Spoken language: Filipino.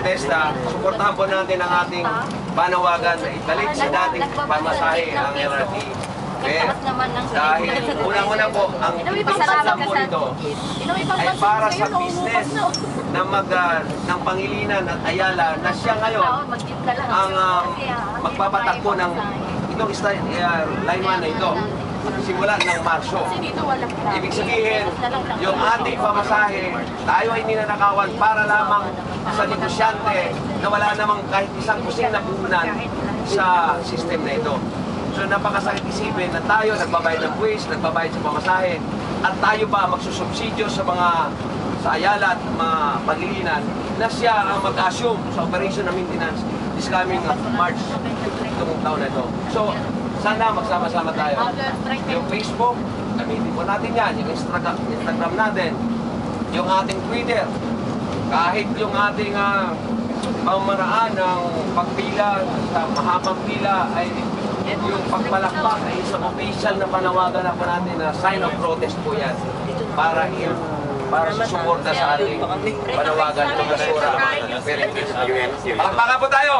protesta, suportahan po natin ang ating panawagan na ibalik sa dating pamasahe ang LRT. Dahil unang-una po, ang pagsasalam po nito ay para sa business ng Pangilinan at Ayala na siya ngayon ang magpapatakbo ng itong line 1 na ito simula ng Marso. Ibig sabihin, yung ating pamasahe, tayo ay ninanakawan para lamang sa negosyante na wala namang kahit isang kusing na puhunan sa system na ito. So napakasakit isipin na tayo nagbabayad ng buwis, nagbabayad sa pamasahe, at tayo ba magsusubsidyo sa Ayala at mga Pangilinan na siya ang mag-assume sa operation ng maintenance this coming March itong taon na ito. So sana magsama-sama tayo. Yung Facebook, gamitin po natin yan, yung Instagram natin, yung ating Twitter, kahit yung ating pamamaraan ng pagpila sa mahabang pila ay yung pagpalakpak ay isang official na panawagan na po natin na sign of protest po yan para susuporta sa ating panawagan ng basura. Palakpakan po tayo!